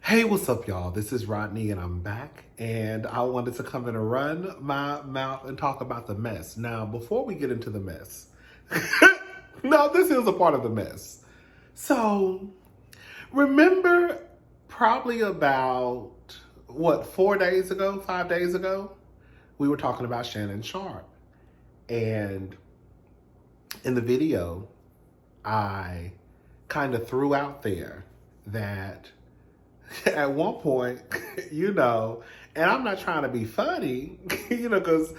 Hey, what's up, y'all? This is Rodney, and I'm back. And I wanted to come in and run my mouth and talk about the mess. Now, before we get into the mess, no, this is a part of the mess. So, remember probably about, 4 days ago, 5 days ago, we were talking about Shannon Sharpe. And in the video, I kind of threw out there that at one point, and I'm not trying to be funny, because,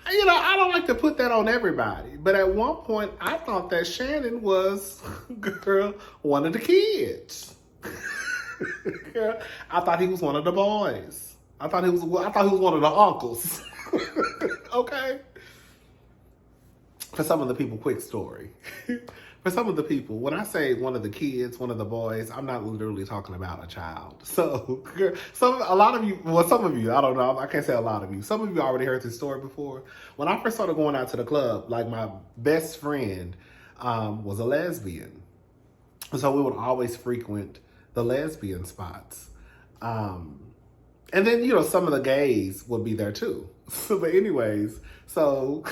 I don't like to put that on everybody. But at one point, I thought that Shannon was, one of the kids. I thought he was one of the boys. I thought he was one of the uncles. Okay? For some of the people, quick story. For some of the people, when I say one of the kids, one of the boys, I'm not literally talking about a child. So, some of you, I don't know, I can't say a lot of you. Some of you already heard this story before. When I first started going out to the club, like my best friend was a lesbian. So we would always frequent the lesbian spots. And then, some of the gays would be there too. But anyways, so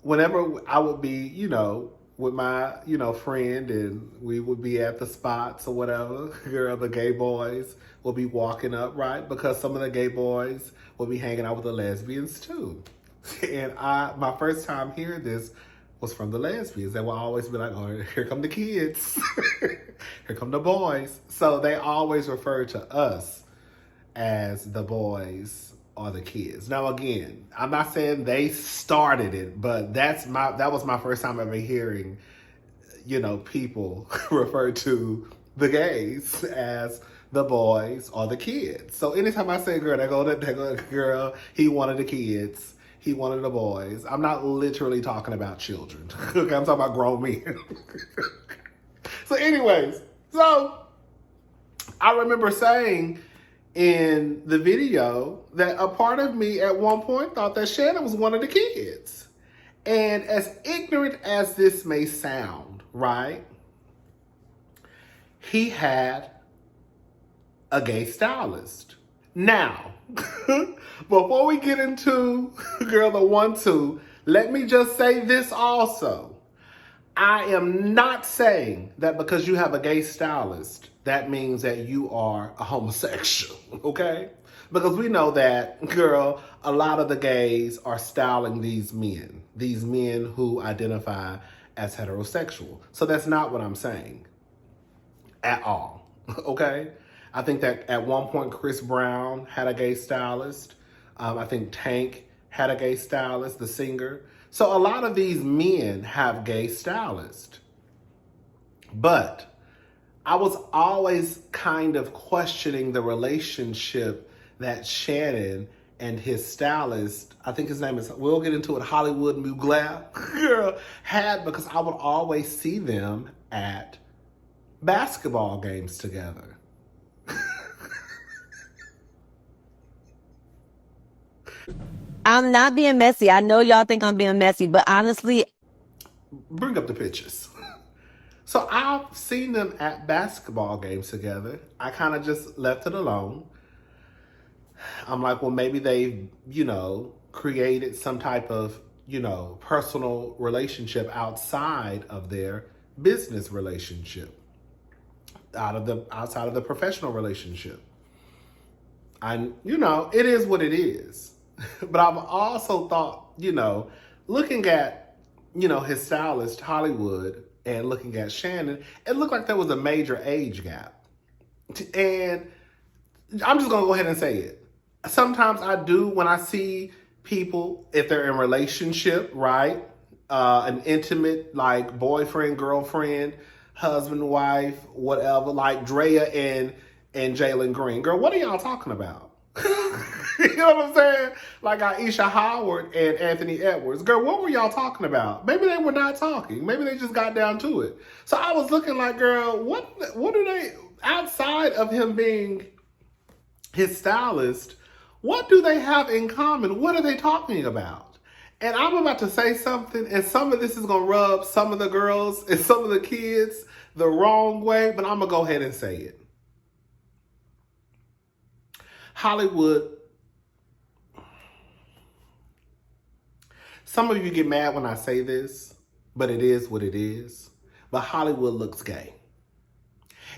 whenever I would be, with my, friend, and we would be at the spots or whatever, the gay boys will be walking up, right? Because some of the gay boys will be hanging out with the lesbians too. And my first time hearing this was from the lesbians. They will always be like, oh, here come the kids. Here come the boys. So they always refer to us as the boys or the kids. Now, again, I'm not saying they started it, but that was my first time ever hearing, people refer to the gays as the boys or the kids. So anytime I say girl, they go girl, he wanted the kids, he wanted the boys. I'm not literally talking about children. Okay, I'm talking about grown men. So anyways, I remember saying in the video that a part of me at one point thought that Shannon was one of the kids. And as ignorant as this may sound, right? He had a gay stylist. Now, before we get into, the 1-2, let me just say this also. I am not saying that because you have a gay stylist, that means that you are a homosexual, okay? Because we know that, a lot of the gays are styling these men who identify as heterosexual. So that's not what I'm saying at all, okay? I think that at one point, Chris Brown had a gay stylist. I think Tank had a gay stylist, the singer. So a lot of these men have gay stylists. But I was always kind of questioning the relationship that Shannon and his stylist, I think his name is, we'll get into it, Hollywood Mugler, had, because I would always see them at basketball games together. I'm not being messy. I know y'all think I'm being messy, but honestly, bring up the pictures. So I've seen them at basketball games together. I kind of just left it alone. I'm like, well, maybe they, created some type of, personal relationship outside of their business relationship, outside of the professional relationship. It is what it is. But I've also thought, looking at, his stylist, Hollywood, and looking at Shannon, it looked like there was a major age gap. And I'm just going to go ahead and say it. Sometimes I do, when I see people, if they're in a relationship, right? An intimate, like boyfriend, girlfriend, husband, wife, whatever, like Drea and Jalen Green. Girl, what are y'all talking about? You know what I'm saying? Like Aisha Howard and Anthony Edwards. Girl, what were y'all talking about? Maybe they were not talking. Maybe they just got down to it. So I was looking like, girl, what do they, outside of him being his stylist, what do they have in common? What are they talking about? And I'm about to say something, and some of this is going to rub some of the girls and some of the kids the wrong way, but I'm going to go ahead and say it. Hollywood, some of you get mad when I say this, but it is what it is. But Hollywood looks gay.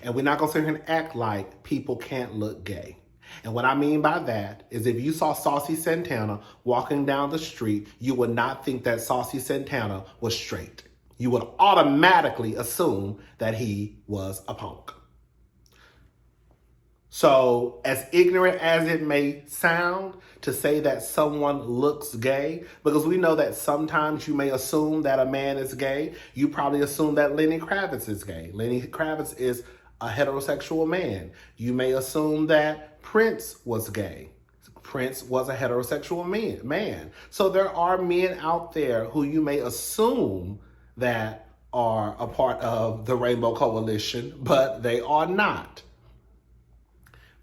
And we're not going to sit here and act like people can't look gay. And what I mean by that is if you saw Saucy Santana walking down the street, you would not think that Saucy Santana was straight. You would automatically assume that he was a punk. So, as ignorant as it may sound to say that someone looks gay, because we know that sometimes you may assume that a man is gay, you probably assume that Lenny Kravitz is gay. Lenny Kravitz is a heterosexual man. You may assume that Prince was gay. Prince was a heterosexual man. So there are men out there who you may assume that are a part of the Rainbow Coalition, but they are not.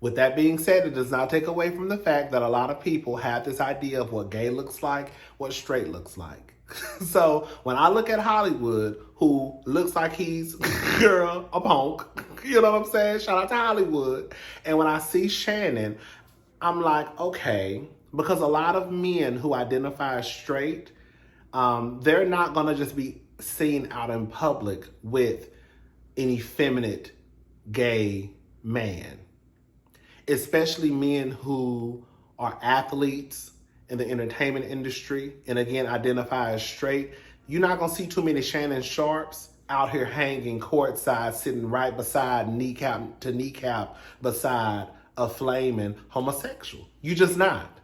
With that being said, it does not take away from the fact that a lot of people have this idea of what gay looks like, what straight looks like. So when I look at Hollywood, who looks like he's, girl, a punk, you know what I'm saying? Shout out to Hollywood. And when I see Shannon, I'm like, okay, because a lot of men who identify as straight, they're not going to just be seen out in public with an effeminate gay man. Especially men who are athletes in the entertainment industry and again identify as straight. You're not gonna see too many Shannon Sharpes out here hanging courtside, sitting right beside kneecap to kneecap beside a flaming homosexual. You just not.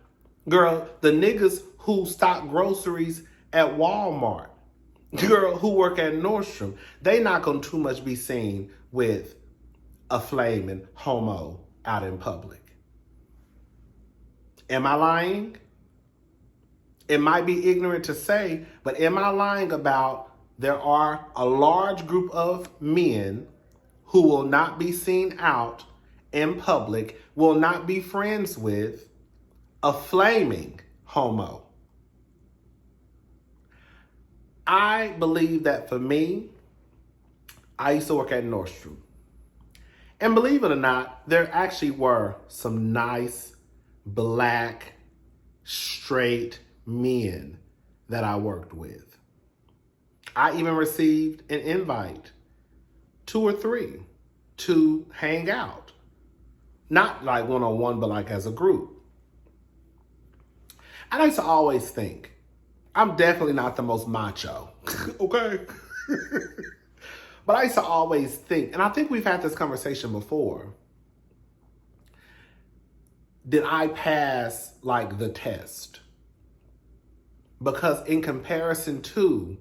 Girl, the niggas who stock groceries at Walmart, girl, who work at Nordstrom, they not gonna too much be seen with a flaming homo out in public. Am I lying? It might be ignorant to say, but am I lying about there are a large group of men who will not be seen out in public, will not be friends with a flaming homo? I believe that for me, I used to work at Nordstrom. And believe it or not, there actually were some nice, black, straight men that I worked with. I even received an invite, 2 or 3, to hang out. Not like one-on-one, but like as a group. And I used to always think, I'm definitely not the most macho, okay? But I used to always think, and I think we've had this conversation before, did I pass like the test? Because in comparison to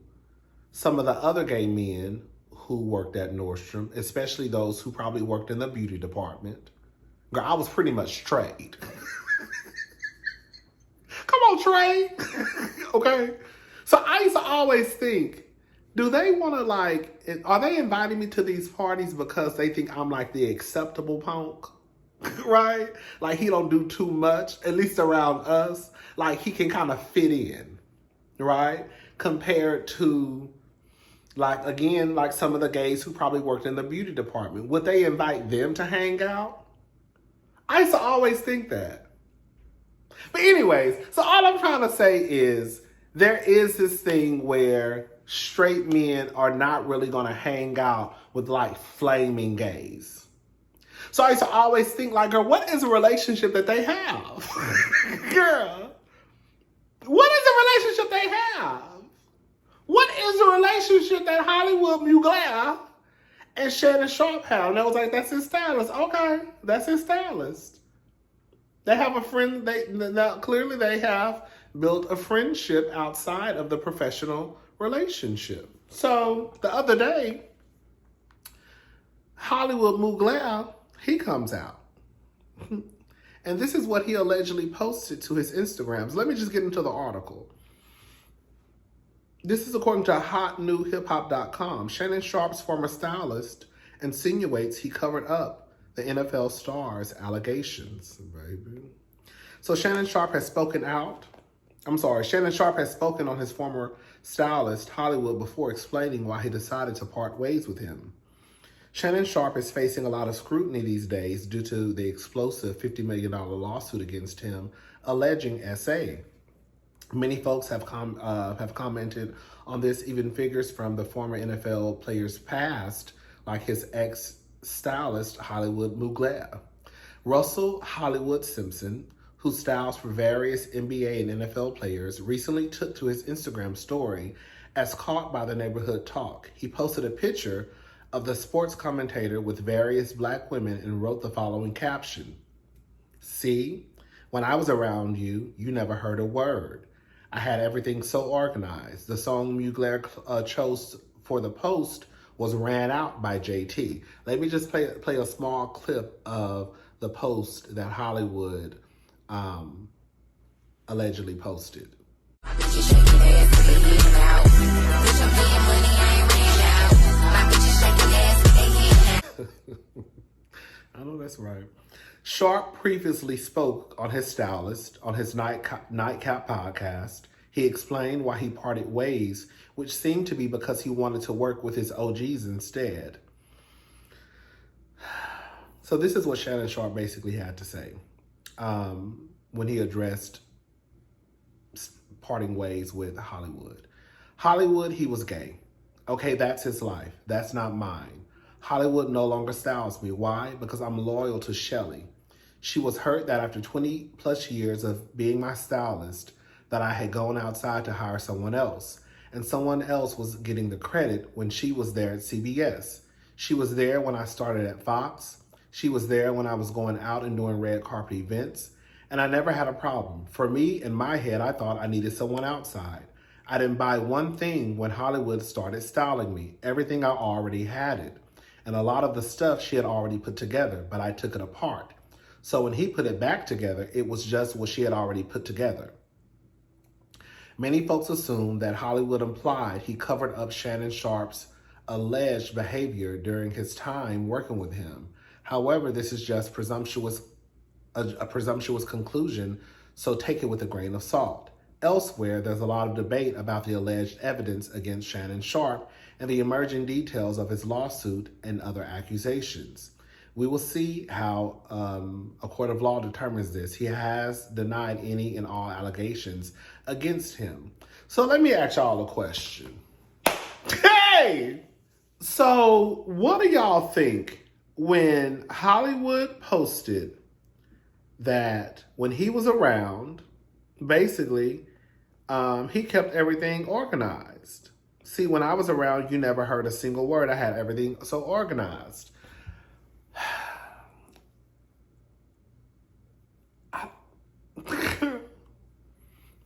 some of the other gay men who worked at Nordstrom, especially those who probably worked in the beauty department, girl, I was pretty much straight. Come on, Trey. Okay? So I used to always think, do they want to like, are they inviting me to these parties because they think I'm like the acceptable punk? Right? Like he don't do too much, at least around us. Like he can kind of fit in, right? Compared to like, again, like some of the gays who probably worked in the beauty department. Would they invite them to hang out? I used to always think that. But anyways, so all I'm trying to say is there is this thing where straight men are not really going to hang out with like flaming gays. So I used to always think like, girl, what is a relationship that they have? Girl, what is a relationship they have? What is a relationship that Hollywood Mugler and Shannon Sharpe have? And I was like, that's his stylist. Okay, that's his stylist. They have a friend, clearly they have built a friendship outside of the professional relationship. So the other day, Hollywood Mugler, he comes out. And this is what he allegedly posted to his Instagrams. Let me just get into the article. This is according to hotnewhiphop.com. Shannon Sharpe's former stylist insinuates he covered up the NFL star's allegations, baby. So Shannon Sharpe has spoken on his former stylist, Hollywood, before explaining why he decided to part ways with him. Shannon Sharpe is facing a lot of scrutiny these days due to the explosive $50 million lawsuit against him, alleging SA. Many folks have commented on this, even figures from the former NFL player's past, like his ex-stylist, Hollywood Mugler. Russell Hollywood Simpson, who styles for various NBA and NFL players, recently took to his Instagram story as caught by the neighborhood talk. He posted a picture of the sports commentator with various black women and wrote the following caption: "See, when I was around you, you never heard a word. I had everything so organized. The song Mugler chose for the post was Ran Out by JT." Let me just play a small clip of the post that Hollywood allegedly posted. I know that's right. Sharpe previously spoke on his Stylist, on his Nightcap podcast. He explained why he parted ways, which seemed to be because he wanted to work with his OGs instead. So this is what Shannon Sharpe basically had to say when he addressed parting ways with Hollywood. Hollywood, he was gay. Okay, that's his life. That's not mine. Hollywood no longer styles me. Why? Because I'm loyal to Shelly. She was hurt that after 20 plus years of being my stylist, that I had gone outside to hire someone else. And someone else was getting the credit when she was there at CBS. She was there when I started at Fox. She was there when I was going out and doing red carpet events. And I never had a problem. For me, in my head, I thought I needed someone outside. I didn't buy one thing when Hollywood started styling me. Everything I already had it. And a lot of the stuff she had already put together, but I took it apart. So when he put it back together, it was just what she had already put together. Many folks assume that Hollywood implied he covered up Shannon Sharpe's alleged behavior during his time working with him. However, this is just a presumptuous conclusion, so take it with a grain of salt. Elsewhere, there's a lot of debate about the alleged evidence against Shannon Sharpe and the emerging details of his lawsuit and other accusations. We will see how a court of law determines this. He has denied any and all allegations against him. So let me ask y'all a question. Hey! So what do y'all think when Hollywood posted that when he was around, basically, he kept everything organized? See, when I was around, you never heard a single word. I had everything so organized.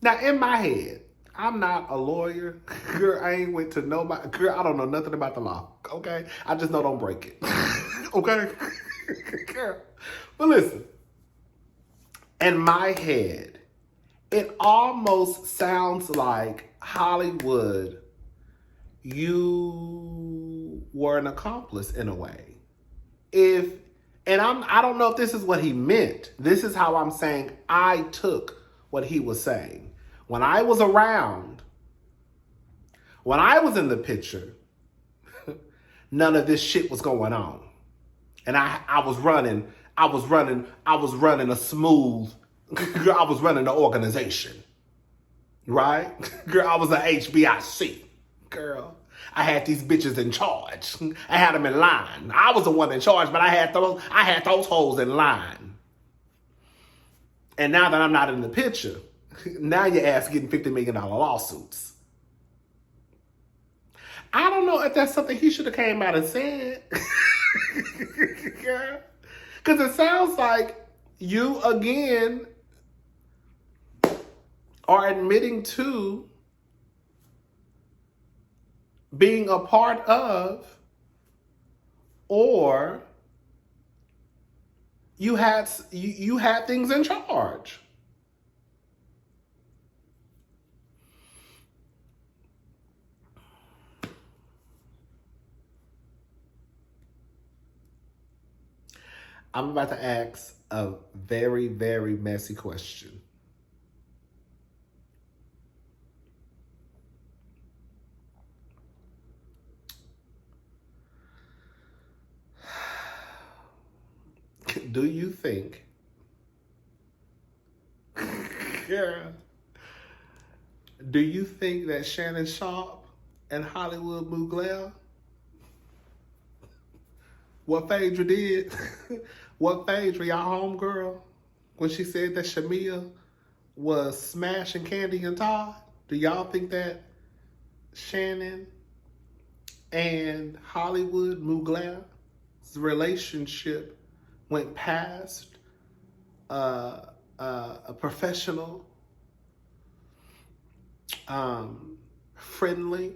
Now, in my head, I'm not a lawyer. Girl, I ain't went to nobody. Girl, I don't know nothing about the law, okay? I just know don't break it, okay? Girl. But listen, in my head, it almost sounds like Hollywood, you were an accomplice in a way. I don't know if this is what he meant. This is how I'm saying I took what he was saying. When I was around, when I was in the picture, none of this shit was going on. And I was running a smooth, girl, I was running the organization. Right? Girl, I was the HBIC. Girl, I had these bitches in charge. I had them in line. I was the one in charge, but I had those hoes in line. And now that I'm not in the picture, now your ass getting $50 million lawsuits. I don't know if that's something he should have came out and said. Because it sounds like you, again, are admitting to being a part of, or you had things in charge. I'm about to ask a very, very messy question. do you think, yeah, do you think that Shannon Sharpe and Hollywood Mugler, what Phaedra did, what Phaedra, y'all homegirl, when she said that Shamia was smashing Candy and Todd, do y'all think that Shannon and Hollywood Mugler's relationship went past a professional, friendly?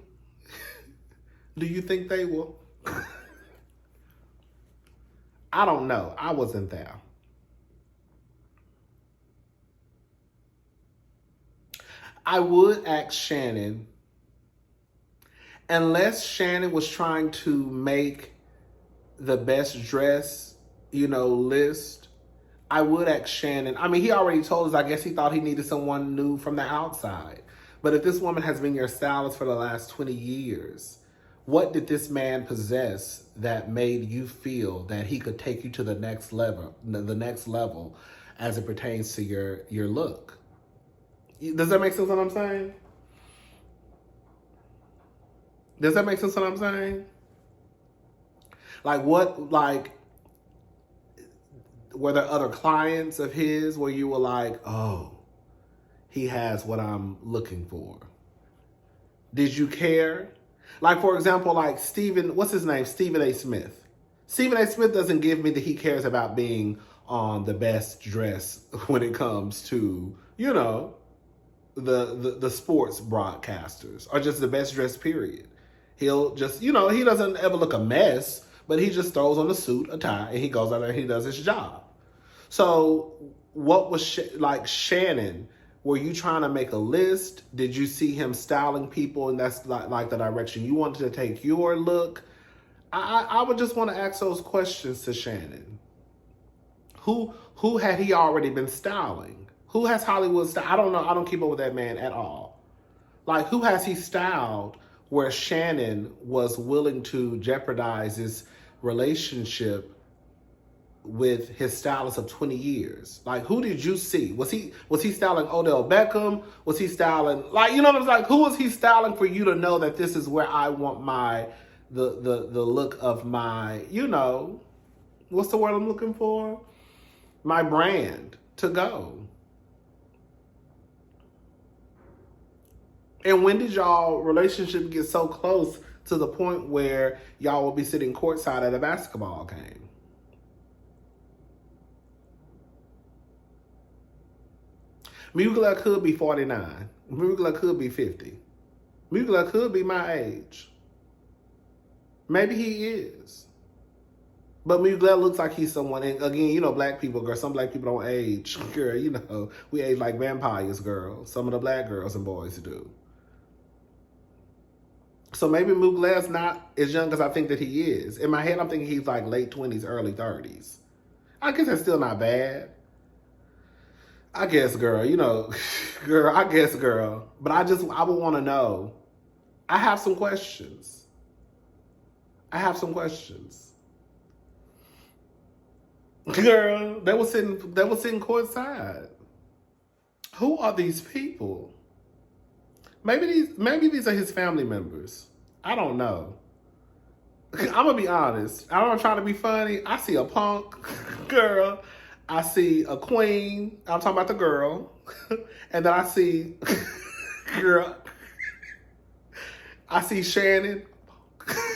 Do you think they will? I don't know. I wasn't there. I would ask Shannon, unless Shannon was trying to make the best dress, list, I would ask Shannon. I mean, he already told us, I guess he thought he needed someone new from the outside. But if this woman has been your stylist for the last 20 years, what did this man possess that made you feel that he could take you to the next level as it pertains to your look? Does that make sense what I'm saying? Does that make sense what I'm saying? Were there other clients of his where you were like, oh, he has what I'm looking for? Did you care? Like, for example, like what's his name? Stephen A. Smith. Stephen A. Smith doesn't give me that he cares about being on the best dress when it comes to, the sports broadcasters, or just the best dress, period. He'll just, he doesn't ever look a mess, but he just throws on a suit, a tie, and he goes out there and he does his job. So what was Shannon? Were you trying to make a list? Did you see him styling people and that's like the direction you wanted to take your look? I would just want to ask those questions to Shannon. Who had he already been styling? Who has Hollywood styled? I don't know. I don't keep up with that man at all. Like, who has he styled where Shannon was willing to jeopardize his relationship with his stylist of 20 years? Like, who did you see? Was he styling Odell Beckham? Was he styling, who was he styling for you to know that this is where I want the look of my, what's the word I'm looking for? My brand to go. And when did y'all relationship get so close to the point where y'all will be sitting courtside at a basketball game? Mugler could be 49. Mugler could be 50. Mugler could be my age. Maybe he is. But Mugler looks like he's someone, and again, black people, girl, some black people don't age. Girl, we age like vampires, girl. Some of the black girls and boys do. So maybe Mugler's not as young as I think that he is. In my head, I'm thinking he's like late 20s, early 30s. I guess that's still not bad. I guess, girl, girl. But I would want to know. I have some questions. Girl, they were sitting courtside. Who are these people? Maybe these are his family members. I don't know. I'm gonna be honest. I'm not trying to be funny. I see a punk girl. I see a queen. I'm talking about the girl. And then I see girl. I see Shannon.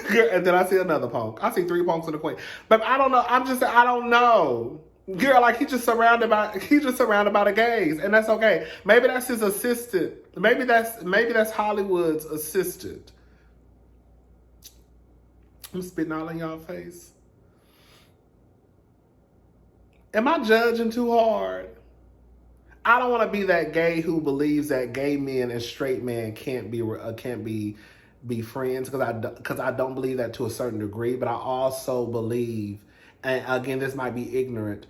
And then I see another punk. I see 3 punks and a queen. But I don't know. I don't know. Girl, like he's just surrounded by the gays, and that's okay. Maybe that's his assistant. Maybe that's Hollywood's assistant. I'm spitting all in y'all face. Am I judging too hard? I don't want to be that gay who believes that gay men and straight men can't be friends, because I don't believe that to a certain degree. But I also believe, and again, this might be ignorant,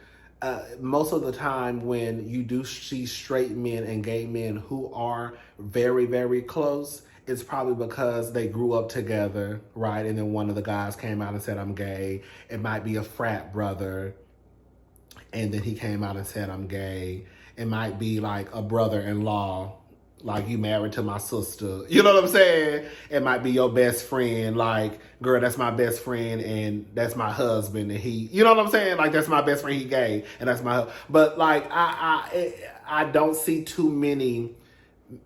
most of the time when you do see straight men and gay men who are very, very close, it's probably because they grew up together, right? And then one of the guys came out and said, I'm gay. It might be a frat brother. and then he came out and said I'm gay. It might be like a brother-in-law, like you married to my sister. You know what I'm saying? It might be your best friend, like, girl, that's my best friend and that's my husband and he, you know what I'm saying? Like that's my best friend, he gay, and that's my but like I don't see too many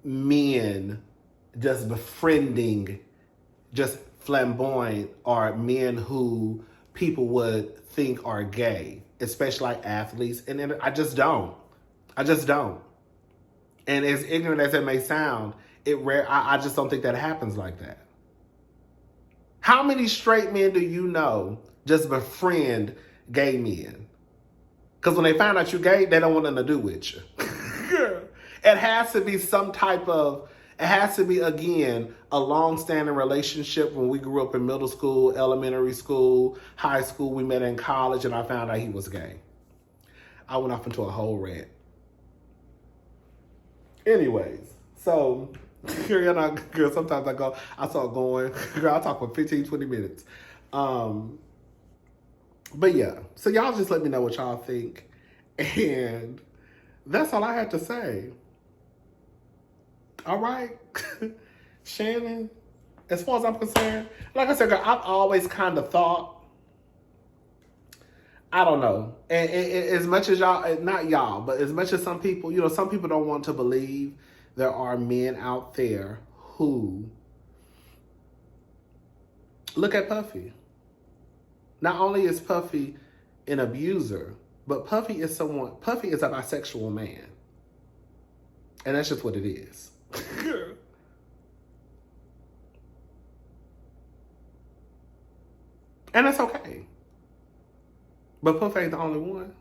men just befriending just flamboyant or men who people would think are gay, especially like athletes. And I just don't. I just don't. And as ignorant as it may sound, I just don't think that happens like that. How many straight men do you know just befriend gay men? Because when they find out you're gay, they don't want nothing to do with you. It has to be some type of, it has to be, again, a long-standing relationship. When we grew up in middle school, elementary school, high school, we met in college, and I found out he was gay. I went off into a whole rant. Anyways, so, girl, sometimes I start going, girl, I talk for 15, 20 minutes. But yeah, so y'all just let me know what y'all think. And that's all I had to say. All right, Shannon, as far as I'm concerned, like I said, girl, I've always kind of thought, I don't know, and as much as y'all, not y'all, but as much as some people, some people don't want to believe there are men out there who look at Puffy. Not only is Puffy an abuser, but Puffy is a bisexual man. And that's just what it is. And that's okay. But Puffy ain't the only one.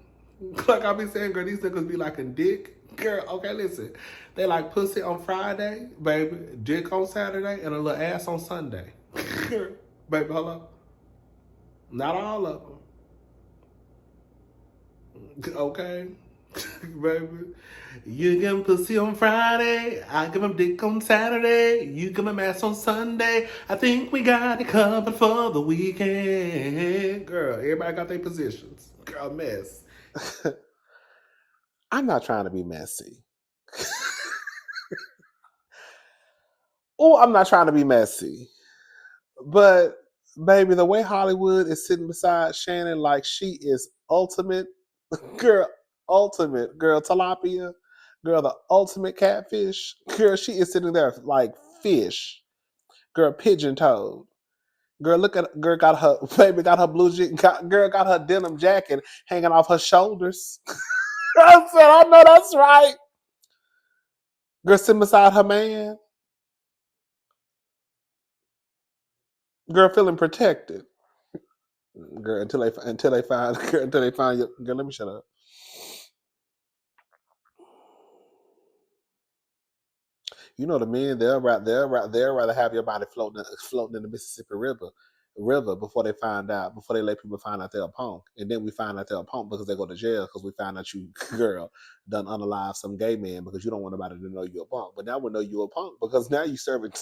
Like I be saying, girl, these niggas be like a dick. Girl, okay, listen. They like pussy on Friday, baby, dick on Saturday, and a little ass on Sunday. Baby, hold up. Not all of them. Okay? Baby. You give him pussy on Friday, I give him dick on Saturday, you give him ass on Sunday. I think we got it covered for the weekend. Girl, everybody got their positions. Girl, mess. I'm not trying to be messy. Oh, I'm not trying to be messy. But, baby, the way Hollywood is sitting beside Shannon like she is ultimate, girl, tilapia, girl, the ultimate catfish. Girl, she is sitting there like fish. Girl, pigeon-toed. Girl, look at girl got her baby got her blue girl got her denim jacket hanging off her shoulders. I said, I know that's right. Girl sitting beside her man. Girl feeling protected. Girl until they find you. Girl, let me shut up. You know the men they'll rather have your body floating in the Mississippi River before they let people find out they're a punk, and then we find out they're a punk because they go to jail because we find out you, girl, done unalive some gay man because you don't want nobody to know you're a punk. But now we know you're a punk because now you serving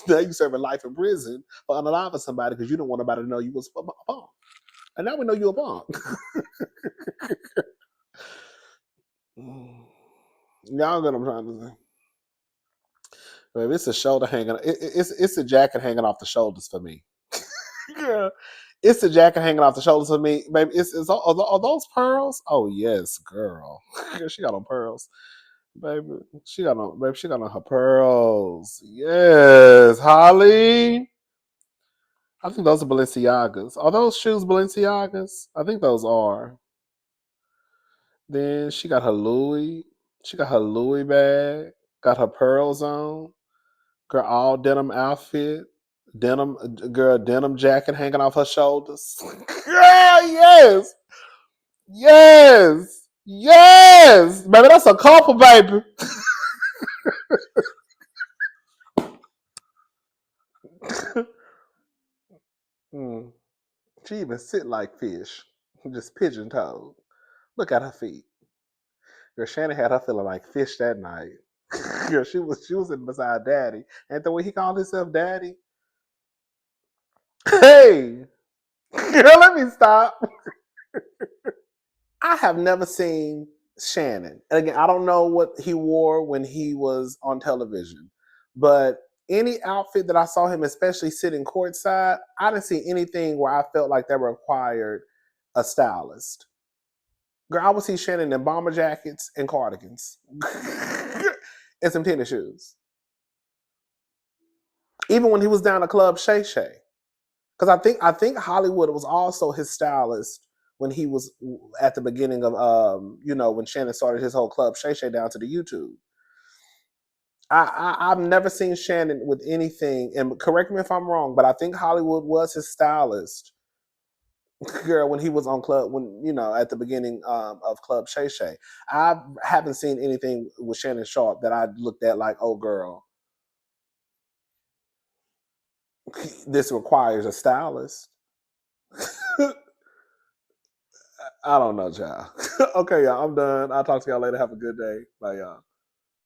life in prison for unaliving somebody because you don't want nobody to know you was a punk, and now we know you're a punk. Y'all get what I'm trying to say. Baby, it's a shoulder hanging. It's a jacket hanging off the shoulders for me. Girl, it's a jacket hanging off the shoulders for me, baby. Are those pearls? Oh yes, girl. She got on pearls, baby. She got on her pearls. Yes, Holly. I think those are Balenciagas. Are those shoes Balenciagas? I think those are. Then she got her Louis. She got her Louis bag. Got her pearls on. Girl, all denim outfit, denim jacket hanging off her shoulders. Girl, yes, baby, that's a couple, baby. She even sit like fish, just pigeon-toed. Look at her feet. Girl, Shannon had her feeling like fish that night. Girl, she was sitting beside Daddy, and the way he called himself Daddy. Hey, girl, let me stop. I have never seen Shannon. And again, I don't know what he wore when he was on television, but any outfit that I saw him, especially sitting courtside, I didn't see anything where I felt like that required a stylist. Girl, I would see Shannon in bomber jackets and cardigans and some tennis shoes. Even when he was down at Club Shay Shay. Because I think Hollywood was also his stylist when he was at the beginning of when Shannon started his whole Club Shay Shay down to the YouTube. I've never seen Shannon with anything, and correct me if I'm wrong, but I think Hollywood was his stylist, girl, when he was on at the beginning of Club Shay Shay. I haven't seen anything with Shannon Sharpe that I looked at like, oh girl, this requires a stylist. I don't know, child. Okay, y'all, I'm done. I'll talk to y'all later. Have a good day. Bye, y'all.